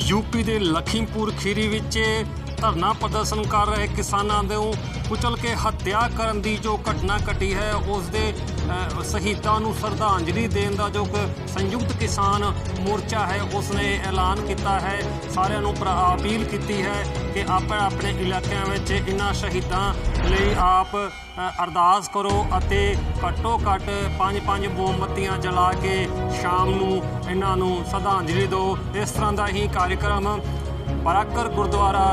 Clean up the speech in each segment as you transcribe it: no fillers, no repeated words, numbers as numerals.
UP के लखीमपुर खीरी विच धरना प्रदर्शन कर रहे किसानों को कुचल के हत्या करने की जो घटना घटी है उसके शहीदों को श्रद्धांजलि देने का जो संयुक्त किसान मोर्चा है उसने ऐलान किया है। सारिਆਂ ਨੂੰ अपील की है कि आप अपने इलाकों में इन्हां शहीदों लिए आप अरदास करो अते घट्टो घट्ट 5-5 मोमबत्तियां जला के शाम नूं इन्हां नूं श्रद्धांजलि दो। इस तरह का ही कार्यक्रम बराकर गुरुद्वारा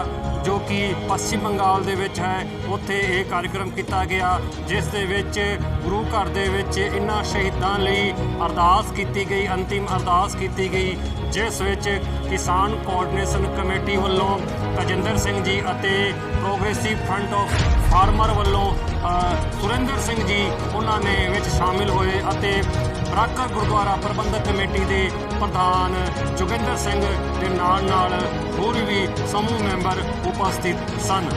जो कि पश्चिम बंगाल दे विच है उत्थे ये कार्यक्रम किया गया, जिस दे विच गुरु घर दे विच इन्हां शहीदां लई अरदास की गई, अंतिम अरदास की गई, जिस विच किसान कोआर्डिनेशन कमेटी वालों तजिंदर सिंह जी अते प्रोग्रेसिव फ्रंट ऑफ फार्मर वालों सुरेंद्र सिंह जी उन्होंने विच शामिल होए अते बराकर गुरुद्वारा प्रबंधक कमेटी के प्रधान जोगिंदर सिंह के नाल होर भी समूह मैंबर उपस्थित सन।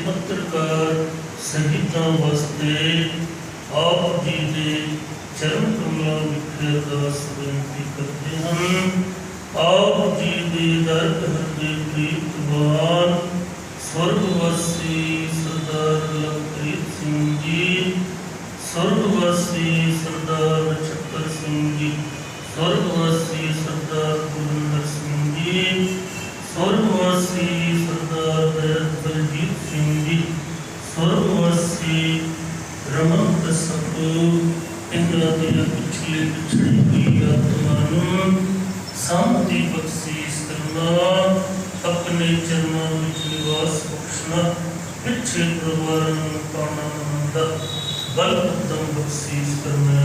पत्रकार संगीतां वास्ते आप जी दे चरण कमलों विखे अरदास बेनती करते हैं। आप जी दे दर्द हृदय प्रीतवान स्वर्गवासी सरदार लखप्रीत सिंह जी, स्वर्गवासी सरदार नछत्तर सिंह जी, स्वर्गवासी सरदार गुरविंदर सिंह जी, स्वर्गवासी सरदार बलजीत सिंह जी, स्वर्गवासी रमन सपू इन्हों पिछले पिछड़ी हुई आत्मा शांति बख्शी करना, अपने चरणों में निवास बख्शना। बल उत्तम बख्शीश करना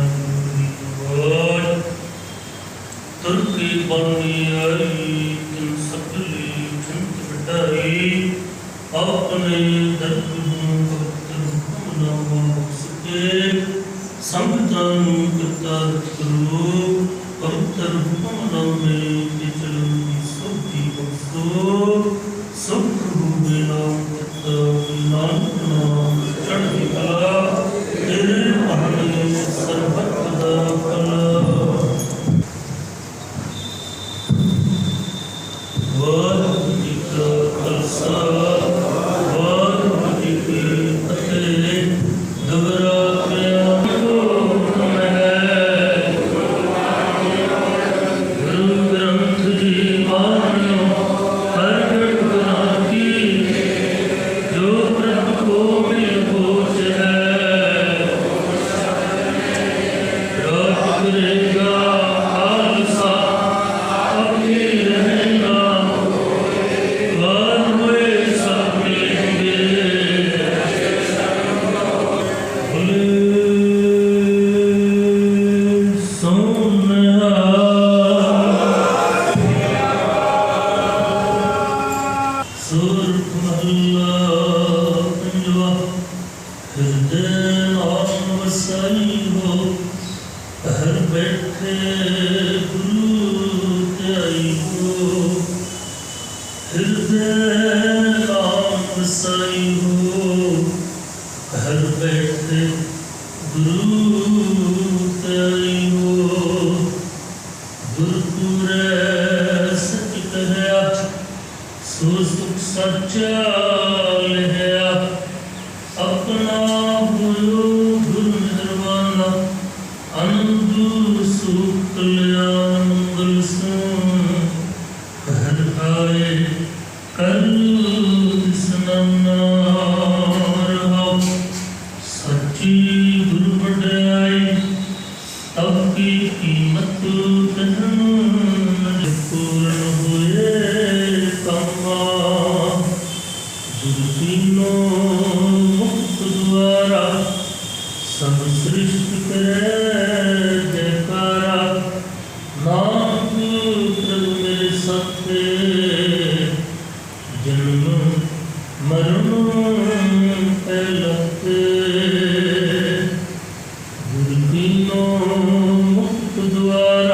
तुर्की बनी आई तिन सकली ठंत बटाई अपने दर्द बख्शे संतान करतार करो पवित्र हुक्म में चलती सबकी बख्शो सब प्रभु बेना करता नानक नाम चढ़ी कला तेरे बहाने सर्वत दा कला वाहिगुरू जी का खालसा वाहिगुरू जी की फतेह। दोबारा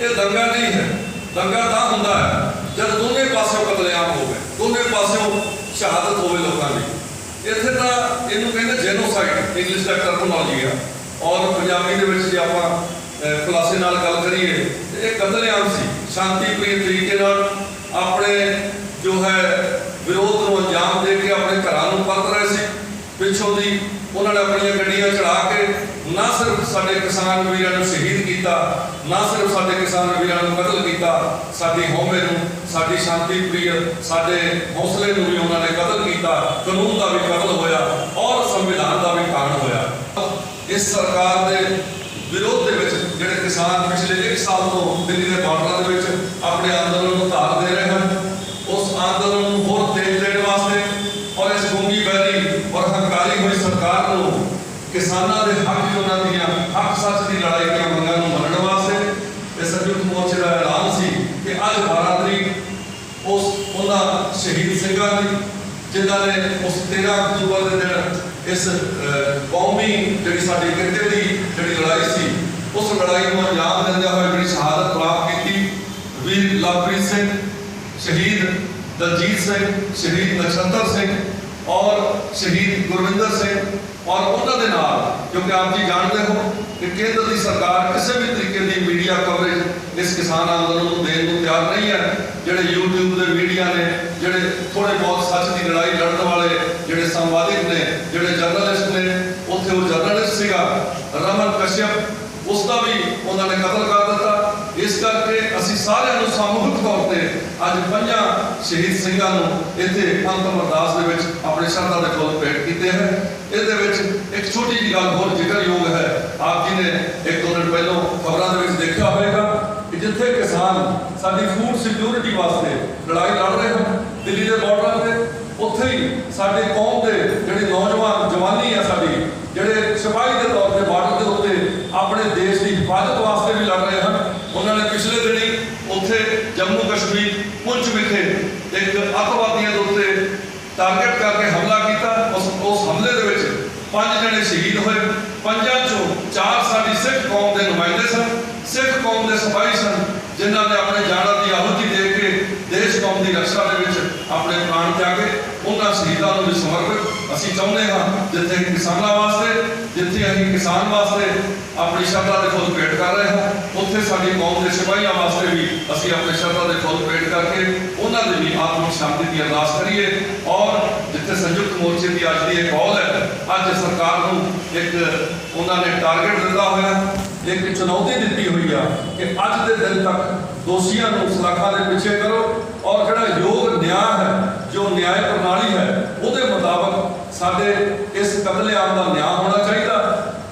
ਇਹ ਦੰਗਾ ਨਹੀਂ ਹੈ। ਦੰਗਾ ਤਾਂ ਹੁੰਦਾ ਹੈ ਜਦ ਦੋਨੇ ਪਾਸਿਓਂ ਕਤਲੇਆਮ ਹੋਵੇ, ਦੋਨੇ ਪਾਸਿਓਂ ਸ਼ਹਾਦਤ ਹੋਵੇ ਲੋਕਾਂ ਦੀ। ਇੱਥੇ ਤਾਂ ਇਹਨੂੰ ਕਹਿੰਦੇ ਜੈਨੋਸਾਈਡ, ਇੰਗਲਿਸ਼ ਦਾ ਟਰਮਨੋਲੋਜੀ ਆ, ਔਰ ਪੰਜਾਬੀ ਦੇ ਵਿੱਚ ਜੇ ਆਪਾਂ ਖੁਲਾਸੇ ਨਾਲ ਗੱਲ ਕਰੀਏ ਤੇ ਇਹ ਕਤਲੇਆਮ ਸੀ। ਸ਼ਾਂਤੀਪ੍ਰਿय ਤਰੀਕੇ ਨਾਲ ਆਪਣੇ ਜੋ ਹੈ ਵਿਰੋਧ ਨੂੰ ਅੰਜਾਮ ਦੇ ਕੇ ਆਪਣੇ ਘਰਾਂ ਨੂੰ ਪਰਤ ਰਹੇ ਸੀ। ਪਿੱਛੋਂ ਦੀ ਉਹਨਾਂ ਨੇ ਆਪਣੀਆਂ ਗੱਡੀਆਂ ਚੜਾ ਕੇ ਨਾ ਸਿਰਫ ਸਾਡੇ ਕਿਸਾਨ ਵੀਰਾਂ ਨੂੰ ਸ਼ਹੀਦ ਕੀਤਾ, ਨਾ ਸਿਰਫ ਸਾਡੇ ਕਿਸਾਨ ਵੀਰਾਂ ਨੂੰ ਕਤਲ ਕੀਤਾ, ਸਾਡੀ ਹਉਮੈ ਨੂੰ, ਸਾਡੀ ਸ਼ਾਂਤੀਪ੍ਰਿय ਸਾਡੇ ਹੌਸਲੇ ਨੂੰ ਵੀ ਉਹਨਾਂ ਨੇ ਕਤਲ ਕੀਤਾ। ਕਾਨੂੰਨ ਦਾ ਵੀ ਕਤਲ ਹੋਇਆ ਔਰ ਸੰਵਿਧਾਨ ਦਾ ਵੀ ਘਾਣ ਹੋਇਆ। ਇਸ ਸਰਕਾਰ ਦੇ ਵਿਰੋਧ ਦੇ ਵਿੱਚ ਜਿਹੜੇ ਕਿਸਾਨ ਪਿਛਲੇ 1 ਸਾਲ ਤੋਂ ਦਿੱਲੀ ਦੇ ਬਾਰਡਰਾਂ ਦੇ ਵਿੱਚ ਆਪਣੇ ਅੰਦੋਲਨ ਨੂੰ ਧਾਰ ਦੇ ਰਹੇ ਹਨ, ਉਸ ਅੰਦੋਲਨ ਨੂੰ ਹੋਰ ਤੇਜ਼ ਦੇਣ ਵਾਸਤੇ ਔਰ ਇਸ ਗੂੰਗੀ ਬਹਿਰੀ ਔਰ ਹੰਕਾਰੀ ਹੋਈ ਸਰਕਾਰ ਨੂੰ ਕਿਸਾਨਾਂ ਦੇ ਹੱਕ, ਉਹਨਾਂ ਦੀਆਂ ਹੱਕ ਸੱਚ ਦੀ ਲੜਾਈ ਦੀਆਂ ਮੰਗਾਂ ਨੂੰ ਮੰਨਣ ਵਾਸਤੇ ਇਹ ਸੰਯੁਕਤ ਮੋਰਚੇ ਦਾ ਐਲਾਨ ਸੀ ਕਿ ਅੱਜ 12 ਤਰੀਕ ਉਹਨਾਂ ਸ਼ਹੀਦ ਸਿੰਘਾਂ ਦੀ ਜਿਨ੍ਹਾਂ ਨੇ ਉਸ 13 ਅਕਤੂਬਰ ਦੇ ਦਿਨ ਇਸ ਕੌਮੀ ਜਿਹੜੀ ਸਾਡੀ ਕਿਰਤੇ ਦੀ ਜਿਹੜੀ ਲੜਾਈ ਸੀ, ਉਸ ਲੜਾਈ ਨੂੰ ਅੰਜਾਮ ਦਿੰਦਿਆਂ ਹੋਏ ਜਿਹੜੀ ਸ਼ਹਾਦਤ ਪ੍ਰਾਪਤ ਕੀਤੀ। ਵੀਰ ਲਵਪ੍ਰੀਤ ਸਿੰਘ, ਸ਼ਹੀਦ ਦਲਜੀਤ ਸਿੰਘ, ਸ਼ਹੀਦ ਨਛੱਤਰ ਸਿੰਘ ਔਰ ਸ਼ਹੀਦ ਗੁਰਵਿੰਦਰ ਸਿੰਘ, ਔਰ ਉਹਨਾਂ ਦੇ ਨਾਲ ਕਿਉਂਕਿ ਆਪ ਜੀ ਜਾਣਦੇ ਹੋ ਕਿ ਕੇਂਦਰ ਦੀ ਸਰਕਾਰ ਕਿਸੇ ਵੀ ਤਰੀਕੇ ਦੀ ਮੀਡੀਆ ਕਵਰੇਜ ਇਸ ਕਿਸਾਨ ਅੰਦੋਲਨ ਨੂੰ ਦੇਣ ਨੂੰ ਤਿਆਰ ਨਹੀਂ ਹੈ। ਜਿਹੜੇ YouTube ਦੇ ਮੀਡੀਆ ਨੇ, ਜਿਹੜੇ ਥੋੜੇ ਬਹੁਤ ਸੱਚ ਦੀ ਲੜਾਈ ਲੜਨ ਵਾਲੇ ਜਿਹੜੇ ਸੰਵਾਦਕ ਨੇ, ਜਿਹੜੇ ਜਰਨਲਿਸਟ ਨੇ, ਉੱਥੇ ਉਹ ਜਰਨਲਿਸਟ ਸੀਗਾ ਰਮਨ ਕਸ਼ਯਪ, ਉਸ ਦਾ ਵੀ ਉਹਨਾਂ ਨੇ ਕਤਲ ਕਰ ਦਿੱਤਾ। ਇਸ ਕਰਕੇ ਅਸੀਂ ਸਾਰਿਆਂ ਨੂੰ ਸਾਮੂਹਿਕ ਤੌਰ ਤੇ ਅੱਜ 5 ਸ਼ਹੀਦ ਸਿੰਘਾਂ ਨੂੰ ਇੱਥੇ ਅੰਤਮ ਅਰਦਾਸ ਦੇ ਵਿੱਚ ਆਪਣੇ ਸ਼ਰਧਾ ਦੇ ਫੁੱਲ ਭੇਟ ਕੀਤੇ ਹਨ। ਇਹਦੇ ਵਿੱਚ ਇੱਕ ਛੋਟੀ ਜਿਹੀ ਗੱਲ ਹੋਰ ਜ਼ਿਕਰਯੋਗ ਹੈ। ਆਪ ਜੀ ਨੇ 1-2 ਦਿਨ ਪਹਿਲਾਂ ਖਬਰਾਂ ਦੇ ਵਿੱਚ ਦੇਖਿਆ ਹੋਵੇਗਾ ਕਿ ਜਿੱਥੇ ਕਿਸਾਨ ਸਾਡੀ ਫੂਡ ਸਿਕਿਉਰਿਟੀ ਵਾਸਤੇ ਲੜਾਈ ਲੜ ਰਹੇ ਹਨ ਦਿੱਲੀ ਦੇ ਬਾਰਡਰਾਂ ਤੇ, ਉੱਥੇ ਹੀ ਸਾਡੇ ਕੌਮ ਦੇ ਜਿਹੜੇ ਨੌਜਵਾਨ ਜਵਾਨੀ ਆ ਸਾਡੀ, ਜਿਹੜੇ ਸਿਪਾਹੀ ਦੇ ਤੌਰ ਤੇ ਬਾਰਡਰ ਦੇ ਉੱਤੇ ਆਪਣੇ ਦੇਸ਼ ਦੀ ਹਿਫਾਜ਼ਤ ਵਾਸਤੇ ਵੀ ਲੜ ਰਹੇ ਹਨ। ਉਹਨਾਂ ਨੇ ਪਿਛਲੇ ਦਿਨੀ ਉੱਥੇ ਜੰਮੂ ਕਸ਼ਮੀਰ ਪੁੰਛ ਵਿਖੇ ਇੱਕ ਅੱਤਵਾਦੀਆਂ ਦੇ ਉੱਤੇ ਟਾਰਗੇਟ ਕਰਕੇ ਹਮਲਾ ਕੀਤਾ। ਉਸ ਹਮਲੇ ਦੇ ਵਿੱਚ 5 ਜਣੇ ਸ਼ਹੀਦ ਹੋਏ। 5 ਚੋਂ 4 ਸਾਡੀ ਸਿੱਖ ਕੌਮ ਦੇ ਨੁਮਾਇੰਦੇ ਸਨ, ਸਿੱਖ ਕੌਮ ਦੇ ਸਿਪਾਹੀ ਸਨ, ਜਿਨ੍ਹਾਂ ਨੇ ਆਪਣੇ ਜਾਨਾਂ ਦੀ ਆਹੁਤੀ ਦੇ ਕੇ ਦੇਸ਼ ਕੌਮ ਦੀ ਰਕਸ਼ਾ ਦੇ ਵਿੱਚ ਆਪਣੇ ਪ੍ਰਾਣ ਤਿਆਗੇ। ਉਹਨਾਂ ਸ਼ਹੀਦਾਂ ਨੂੰ ਵੀ ਸਮਰਪਿਤ ਅਸੀਂ ਚਾਹੁੰਦੇ ਹਾਂ ਜਿੱਥੇ ਕਿਸਾਨਾਂ ਵਾਸਤੇ, ਜਿੱਥੇ ਅਸੀਂ ਕਿਸਾਨ ਵਾਸਤੇ ਆਪਣੀ ਸ਼ਰਧਾ ਦੇ ਫੁੱਲ ਭੇਟ ਕਰ ਰਹੇ ਹਾਂ, ਉੱਥੇ ਸਾਡੀ ਕੌਮ ਦੇ ਸਿਪਾਹੀਆਂ ਵਾਸਤੇ ਵੀ ਅਸੀਂ ਆਪਣੇ ਸ਼ਰਧਾ ਦੇ ਫੁੱਲ ਭੇਟ ਕਰਕੇ ਉਹਨਾਂ ਦੀ ਵੀ ਆਤਮਿਕ ਸ਼ਾਂਤੀ ਦੀ ਅਰਦਾਸ ਕਰੀਏ। ਔਰ ਜਿੱਥੇ ਸੰਯੁਕਤ ਮੋਰਚੇ ਦੀ ਅੱਜ ਦੀ ਇਹ ਕਾਲ ਹੈ, ਅੱਜ ਸਰਕਾਰ ਨੂੰ ਇੱਕ ਉਹਨਾਂ ਨੇ ਟਾਰਗੇਟ ਦਿੱਤਾ ਹੋਇਆ, ਇੱਕ ਚੁਣੌਤੀ ਦਿੱਤੀ ਹੋਈ ਆ ਕਿ ਅੱਜ ਦੇ ਦਿਨ ਤੱਕ ਦੋਸ਼ੀਆਂ ਨੂੰ ਸਲਾਖਾਂ ਦੇ ਪਿੱਛੇ ਕਰੋ ਔਰ ਜਿਹੜਾ ਯੋਗ ਨਿਆਂ ਹੈ, ਜੋ ਨਿਆਂ ਪ੍ਰਣਾਲੀ ਹੈ, ਉਹਦੇ ਮੁਤਾਬਕ ਸਾਡੇ ਇਸ ਕਤਲੇਆਮ ਦਾ ਨਿਆਂ ਹੋਣਾ ਚਾਹੀਦਾ।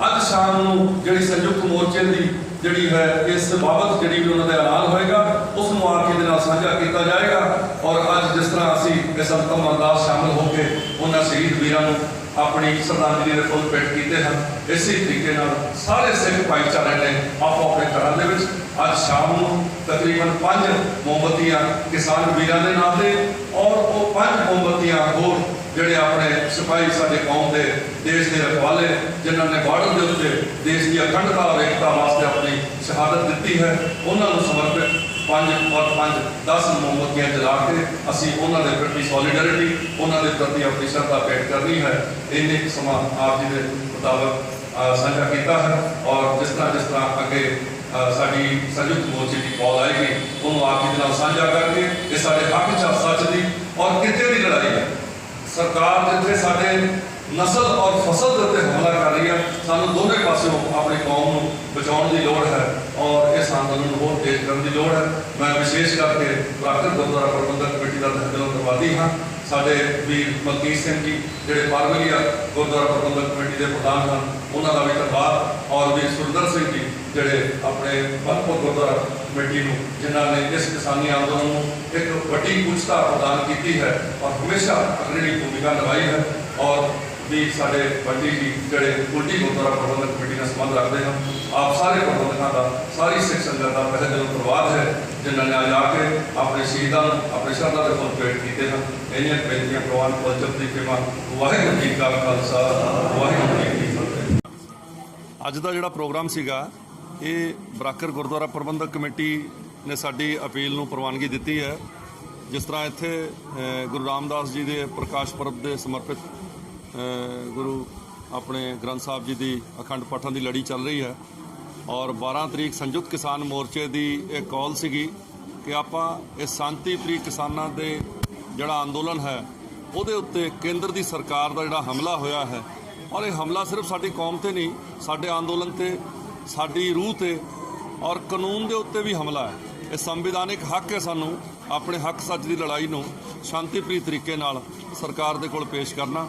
ਅੱਜ ਸ਼ਾਮ ਨੂੰ ਜਿਹੜੀ ਸੰਯੁਕਤ ਮੋਰਚੇ ਦੀ ਜਿਹੜੀ ਹੈ ਇਸ ਬਾਬਤ ਜਿਹੜੀ ਵੀ ਉਹਨਾਂ ਦਾ ਐਲਾਨ ਹੋਏਗਾ, ਉਸ ਨੂੰ ਆਪ ਜੀ ਦੇ ਨਾਲ ਸਾਂਝਾ ਕੀਤਾ ਜਾਏਗਾ। ਔਰ ਅੱਜ ਜਿਸ ਤਰ੍ਹਾਂ ਅਸੀਂ ਇਸ ਅੰਤਮ ਅਰਦਾਸ ਸ਼ਾਮਲ ਹੋ ਕੇ ਉਹਨਾਂ ਸ਼ਹੀਦ ਵੀਰਾਂ ਨੂੰ ਆਪਣੀ ਸ਼ਰਧਾਂਜਲੀ ਦੇ ਫੁੱਲ ਭੇਟ ਕੀਤੇ ਹਨ, ਇਸੇ ਤਰੀਕੇ ਨਾਲ ਸਾਰੇ ਸਿੱਖ ਭਾਈਚਾਰੇ ਨੇ ਆਪੋ ਆਪਣੇ ਘਰਾਂ ਦੇ ਵਿੱਚ ਅੱਜ ਸ਼ਾਮ ਨੂੰ ਤਕਰੀਬਨ 5 ਮੋਮਬੱਤੀਆਂ ਕਿਸਾਨ ਵੀਰਾਂ ਦੇ ਨਾਮ ਤੇ ਔਰ ਉਹ 5 ਮੋਮਬੱਤੀਆਂ ਹੋਰ ਜਿਹੜੇ ਆਪਣੇ ਸਿਪਾਹੀ ਸਾਡੇ ਕੌਮ ਦੇ ਦੇਸ਼ ਦੇ ਰਖਵਾਲੇ, ਜਿਨ੍ਹਾਂ ਨੇ ਬਾਰਡਰ ਦੇ ਉੱਤੇ ਦੇਸ਼ ਦੀ ਅਖੰਡਤਾ ਔਰ ਏਕਤਾ ਵਾਸਤੇ ਆਪਣੀ ਸ਼ਹਾਦਤ ਦਿੱਤੀ ਹੈ, ਉਹਨਾਂ ਨੂੰ ਸਮਰਪਿਤ 5 ਔਰ 5 10 ਮੋਮਬੱਤੀਆਂ ਜਲਾ ਕੇ ਅਸੀਂ ਉਹਨਾਂ ਦੇ ਪ੍ਰਤੀ ਸੋਲੀਡੈਰਿਟੀ, ਉਹਨਾਂ ਦੇ ਪ੍ਰਤੀ ਆਪਣੀ ਸ਼ਰਧਾ ਭੇਟ ਕਰਨੀ ਹੈ। ਇੰਨੇ ਸਮਾਂ ਆਪ ਜੀ ਦੇ ਮੁਤਾਬਕ ਸਾਂਝਾ ਕੀਤਾ ਹੈ। ਔਰ ਜਿਸ ਤਰ੍ਹਾਂ ਅੱਗੇ ਸਾਡੀ ਸੰਯੁਕਤ ਮੋਰਚੇ ਦੀ ਕਾਲ ਆਏਗੀ, ਉਹਨੂੰ ਆਪ ਜੀ ਦੇ ਨਾਲ ਸਾਂਝਾ ਕਰਕੇ ਇਹ ਸਾਡੇ ਹੱਕ ਚ ਸੱਚ ਦੀ ਔਰ ਕਿਤੇ ਦੀ ਲੜਾਈ ਹੈ। ਸਰਕਾਰ ਜਿੱਥੇ ਸਾਡੇ ਨਸਲ ਔਰ ਫਸਲ ਦੇ ਉੱਤੇ ਹਮਲਾ ਕਰ ਰਹੀ ਹੈ, ਸਾਨੂੰ ਦੋਨੇ ਪਾਸਿਓਂ ਆਪਣੀ ਕੌਮ ਨੂੰ ਬਚਾਉਣ ਦੀ ਲੋੜ ਹੈ ਔਰ ਇਸ ਅੰਦੋਲਨ ਨੂੰ ਹੋਰ ਤੇਜ਼ ਕਰਨ ਦੀ ਲੋੜ ਹੈ। ਮੈਂ ਵਿਸ਼ੇਸ਼ ਕਰਕੇ ਪ੍ਰਾਕ੍ਰਿਤ ਗੁਰਦੁਆਰਾ ਪ੍ਰਬੰਧਕ ਕਮੇਟੀ ਦਾ ਦਿਲੋਂ ਧੰਨਵਾਦੀ ਹਾਂ। ਸਾਡੇ ਵੀਰ ਮਲਕੀਤ ਸਿੰਘ ਜੀ ਜਿਹੜੇ ਬਾਰਵੀਆ ਗੁਰਦੁਆਰਾ ਪ੍ਰਬੰਧਕ ਕਮੇਟੀ ਦੇ ਪ੍ਰਧਾਨ ਹਨ, ਉਹਨਾਂ ਦਾ ਵੀ ਧੰਨਵਾਦ। ਔਰ ਵੀਰ ਸੁਰਿੰਦਰ ਸਿੰਘ ਜੀ ਜਿਹੜੇ ਆਪਣੇ ਬਲਪੁਰ ਗੁਰਦੁਆਰਾ ਕਮੇਟੀ ਨੂੰ, ਜਿਨ੍ਹਾਂ ਨੇ ਇਸ ਕਿਸਾਨੀ ਅੰਦੋਲਨ ਨੂੰ ਇੱਕ ਵੱਡੀ ਉੱਚਤਾ ਪ੍ਰਦਾਨ ਕੀਤੀ ਹੈ ਔਰ ਹਮੇਸ਼ਾ ਅਗਰਣੀ ਭੂਮਿਕਾ ਨਿਭਾਈ ਹੈ। ਔਰ ਵੀ ਸਾਡੇ ਵੱਡੀ ਜੀ ਜਿਹੜੇ ਉਲਟੀ ਗੁਰਦੁਆਰਾ ਪ੍ਰਬੰਧਕ ਕਮੇਟੀ ਨਾਲ ਸੰਬੰਧ ਰੱਖਦੇ ਹਨ, ਆਪ ਸਾਰੇ ਪ੍ਰਬੰਧਕਾਂ ਦਾ, ਸਾਰੀ ਸਿੱਖ ਸੰਗਤ ਦਾ ਪਹਿਲੇ ਦਿਲੋਂ ਧੰਨਵਾਦ ਹੈ, ਜਿਨ੍ਹਾਂ ਨੇ ਅੱਜ ਆ ਕੇ ਆਪਣੇ ਸ਼ਹੀਦਾਂ ਨੂੰ ਆਪਣੇ ਸ਼ਰਧਾ ਦੇ ਫੁੱਲ ਭੇਟ ਕੀਤੇ ਹਨ। ਇੰਨੀਆਂ ਬੇਨਤੀਆਂ ਪ੍ਰਵਾਨ ਪਹੁੰਚਣ ਦੀ ਖਿਮਾ। ਵਾਹਿਗੁਰੂ ਜੀ ਕਾ ਖਾਲਸਾ, ਵਾਹਿਗੁਰੂ ਜੀ ਕੀ ਫਤਿਹ। ਅੱਜ ਦਾ ਜਿਹੜਾ ਪ੍ਰੋਗਰਾਮ ਸੀਗਾ ਇਹ ਬਰਾਕਰ ਗੁਰਦੁਆਰਾ ਪ੍ਰਬੰਧਕ ਕਮੇਟੀ ਨੇ ਸਾਡੀ ਅਪੀਲ ਨੂੰ ਪ੍ਰਵਾਨਗੀ ਦਿੱਤੀ ਹੈ। ਜਿਸ ਤਰ੍ਹਾਂ ਇੱਥੇ ਗੁਰੂ ਰਾਮਦਾਸ ਜੀ ਦੇ ਪ੍ਰਕਾਸ਼ ਪੁਰਬ ਦੇ ਸਮਰਪਿਤ ਗੁਰੂ ਆਪਣੇ ਗ੍ਰੰਥ ਸਾਹਿਬ ਜੀ ਦੀ ਅਖੰਡ ਪਾਠਾਂ ਦੀ ਲੜੀ ਚੱਲ ਰਹੀ ਹੈ ਔਰ 12 ਤਰੀਕ ਸੰਯੁਕਤ ਕਿਸਾਨ ਮੋਰਚੇ ਦੀ ਇਹ ਕਾਲ ਸੀਗੀ ਕਿ ਆਪਾਂ ਇਸ ਸ਼ਾਂਤੀਪ੍ਰਿय ਕਿਸਾਨਾਂ ਦੇ ਜਿਹੜਾ ਅੰਦੋਲਨ ਹੈ ਉਹਦੇ ਉੱਤੇ ਕੇਂਦਰ ਦੀ ਸਰਕਾਰ ਦਾ ਜਿਹੜਾ ਹਮਲਾ ਹੋਇਆ ਹੈ ਔਰ ਇਹ ਹਮਲਾ ਸਿਰਫ ਸਾਡੀ ਕੌਮ ਤੇ ਨਹੀਂ, ਸਾਡੇ ਅੰਦੋਲਨ ਤੇ, ਸਾਡੀ ਰੂਹ ਤੇ ਔਰ ਕਾਨੂੰਨ ਦੇ ਉੱਤੇ ਵੀ ਹਮਲਾ ਹੈ। ਇਹ ਸੰਵਿਧਾਨਿਕ ਹੱਕ ਹੈ ਸਾਨੂੰ ਆਪਣੇ ਹੱਕ ਸੱਚ ਦੀ ਲੜਾਈ ਨੂੰ ਸ਼ਾਂਤੀਪ੍ਰਿय ਤਰੀਕੇ ਨਾਲ ਸਰਕਾਰ ਦੇ ਕੋਲ ਪੇਸ਼ ਕਰਨਾ।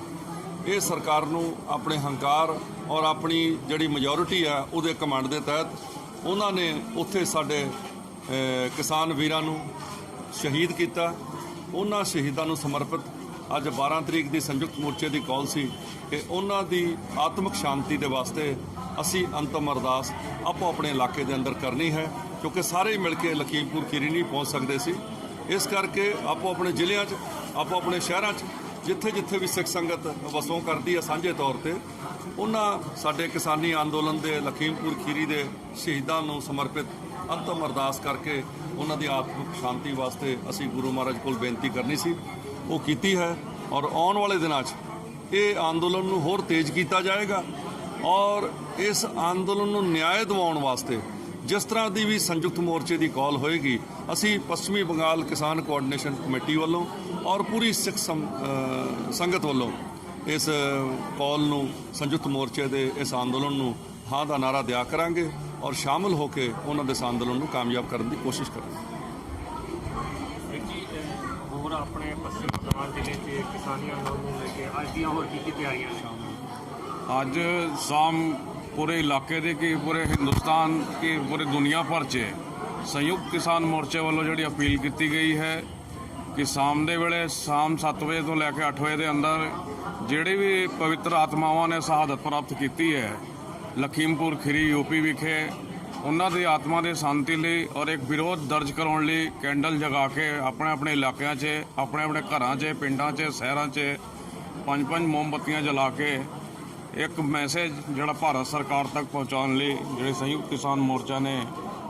ਇਹ ਸਰਕਾਰ ਨੂੰ ਆਪਣੇ ਹੰਕਾਰ ਔਰ ਆਪਣੀ ਜਿਹੜੀ ਮੈਜੋਰਿਟੀ ਹੈ ਉਹਦੇ ਕਮਾਂਡ ਦੇ ਤਹਿਤ ਉਹਨਾਂ ਨੇ ਉੱਥੇ ਸਾਡੇ ਕਿਸਾਨ ਵੀਰਾਂ ਨੂੰ ਸ਼ਹੀਦ ਕੀਤਾ। ਉਹਨਾਂ ਸ਼ਹੀਦਾਂ ਨੂੰ ਸਮਰਪਿਤ ਅੱਜ 12 ਤਰੀਕ ਦੀ ਸੰਯੁਕਤ ਮੋਰਚੇ ਦੀ ਕਾਲ ਸੀ ਕਿ ਉਹਨਾਂ ਦੀ ਆਤਮਿਕ ਸ਼ਾਂਤੀ ਦੇ ਵਾਸਤੇ ਅਸੀਂ ਅੰਤਮ ਅਰਦਾਸ ਆਪੋ ਆਪਣੇ ਇਲਾਕੇ ਦੇ ਅੰਦਰ ਕਰਨੀ ਹੈ, ਕਿਉਂਕਿ ਸਾਰੇ ਮਿਲ ਕੇ ਲਖੀਮਪੁਰ ਖੀਰੀ ਨਹੀਂ ਪਹੁੰਚ ਸਕਦੇ ਸੀ। ਇਸ ਕਰਕੇ ਆਪੋ ਆਪਣੇ ਜ਼ਿਲ੍ਹਿਆਂ 'ਚ, ਆਪੋ ਆਪਣੇ ਸ਼ਹਿਰਾਂ 'ਚ ਜਿੱਥੇ ਜਿੱਥੇ ਵੀ ਸਿੱਖ ਸੰਗਤ ਵਸੋਂ ਕਰਦੀ ਹੈ ਸਾਂਝੇ ਤੌਰ ਤੇ ਉਹਨਾਂ ਸਾਡੇ ਕਿਸਾਨੀ ਅੰਦੋਲਨ ਦੇ ਲਖੀਮਪੁਰ ਖੀਰੀ ਦੇ ਸ਼ਹੀਦਾਂ ਨੂੰ ਸਮਰਪਿਤ ਅੰਤਮ ਅਰਦਾਸ ਕਰਕੇ ਉਹਨਾਂ ਦੀ ਆਤਮਿਕ ਸ਼ਾਂਤੀ ਵਾਸਤੇ ਅਸੀਂ ਗੁਰੂ ਮਹਾਰਾਜ ਕੋਲ ਬੇਨਤੀ ਕਰਨੀ ਸੀ। ਉਹ ਕੀਤੀ ਹੈ ਔਰ ਆਉਣ ਵਾਲੇ ਦਿਨਾਂ 'ਚ ਇਹ ਅੰਦੋਲਨ ਨੂੰ ਹੋਰ ਤੇਜ਼ ਕੀਤਾ ਜਾਏਗਾ ਔਰ ਇਸ ਅੰਦੋਲਨ ਨੂੰ ਨਿਆਂ ਦਿਵਾਉਣ ਵਾਸਤੇ ਜਿਸ ਤਰ੍ਹਾਂ ਦੀ ਵੀ ਸੰਯੁਕਤ ਮੋਰਚੇ ਦੀ ਕਾਲ ਹੋਏਗੀ, ਅਸੀਂ ਪੱਛਮੀ ਬੰਗਾਲ ਕਿਸਾਨ ਕੋਆਰਡੀਨੇਸ਼ਨ ਕਮੇਟੀ ਵੱਲੋਂ ਔਰ ਪੂਰੀ ਸਿੱਖ ਸੰਗਤ ਵੱਲੋਂ ਇਸ ਕਾਲ ਨੂੰ, ਸੰਯੁਕਤ ਮੋਰਚੇ ਦੇ ਇਸ ਅੰਦੋਲਨ ਨੂੰ ਹਾਂ ਦਾ ਨਾਰਾ ਦਿਆ ਕਰਾਂਗੇ ਔਰ ਸ਼ਾਮਲ ਹੋ ਕੇ ਉਹਨਾਂ ਦੇ ਇਸ ਅੰਦੋਲਨ ਨੂੰ ਕਾਮਯਾਬ ਕਰਨ ਦੀ ਕੋਸ਼ਿਸ਼ ਕਰਾਂਗੇ। ਹੋਰ ਆਪਣੇ ਪੱਛਮੀ ਬੰਗਾਲ ਜ਼ਿਲ੍ਹੇ 'ਚ ਕਿਸਾਨੀ ਅੰਦੋਲਨ ਨੂੰ ਲੈ ਕੇ ਅੱਜ ਦੀਆਂ ਹੋਰ ਕੀ ਤਿਆਰੀਆਂ ਨੇ? आज शाम पूरे इलाके ਦੇ ਕਿ पूरे हिंदुस्तान की पूरी दुनिया भर 'ਚ संयुक्त किसान मोर्चे ਵੱਲੋਂ ਜਿਹੜੀ ਅਪੀਲ ਕੀਤੀ ਗਈ ਹੈ ਕਿ ਸ਼ਾਮ ਦੇ ਵੇਲੇ ਸ਼ਾਮ 7 ਵਜੇ ਤੋਂ ਲੈ ਕੇ 8 ਵਜੇ ਦੇ ਅੰਦਰ ਜਿਹੜੇ ਵੀ ਪਵਿੱਤਰ ਆਤਮਾਵਾਂ ਨੇ ਸ਼ਹਾਦਤ ਪ੍ਰਾਪਤ ਕੀਤੀ ਹੈ ਲਖੀਮਪੁਰ ਖੀਰੀ ਯੂਪੀ ਵਿਖੇ, ਉਹਨਾਂ ਦੀ ਆਤਮਾ ਦੇ ਸ਼ਾਂਤੀ ਲਈ ਔਰ ਇੱਕ ਵਿਰੋਧ ਦਰਜ ਕਰਾਉਣ ਲਈ ਕੈਂਡਲ ਜਗਾ ਕੇ ਆਪਣੇ ਆਪਣੇ ਇਲਾਕਿਆਂ 'ਚ, ਆਪਣੇ ਆਪਣੇ ਘਰਾਂ 'ਚ, ਪਿੰਡਾਂ 'ਚ, ਸ਼ਹਿਰਾਂ 'ਚ 5-5 ਮੋਮਬੱਤੀਆਂ ਜਲਾ ਕੇ ਇੱਕ ਮੈਸੇਜ ਜਿਹੜਾ ਭਾਰਤ ਸਰਕਾਰ ਤੱਕ ਪਹੁੰਚਾਉਣ ਲਈ ਜਿਹੜੇ ਸੰਯੁਕਤ ਕਿਸਾਨ ਮੋਰਚਾ ਨੇ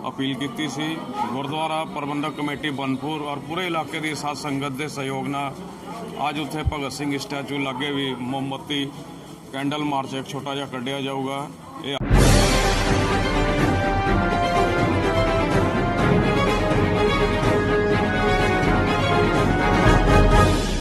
ਅਪੀਲ ਕੀਤੀ ਸੀ। ਗੁਰਦੁਆਰਾ ਪ੍ਰਬੰਧਕ ਕਮੇਟੀ ਬਨਪੁਰ ਔਰ ਪੂਰੇ ਇਲਾਕੇ ਦੀ ਸਾਧ ਸੰਗਤ ਦੇ ਸਹਿਯੋਗ ਨਾਲ ਅੱਜ ਉੱਥੇ ਭਗਤ ਸਿੰਘ ਸਟੈਚੂ ਲਾਗੇ ਵੀ ਮੋਮਬੱਤੀ ਕੈਂਡਲ ਮਾਰਚ ਇੱਕ ਛੋਟਾ ਜਿਹਾ ਕੱਢਿਆ ਜਾਊਗਾ। ਇਹ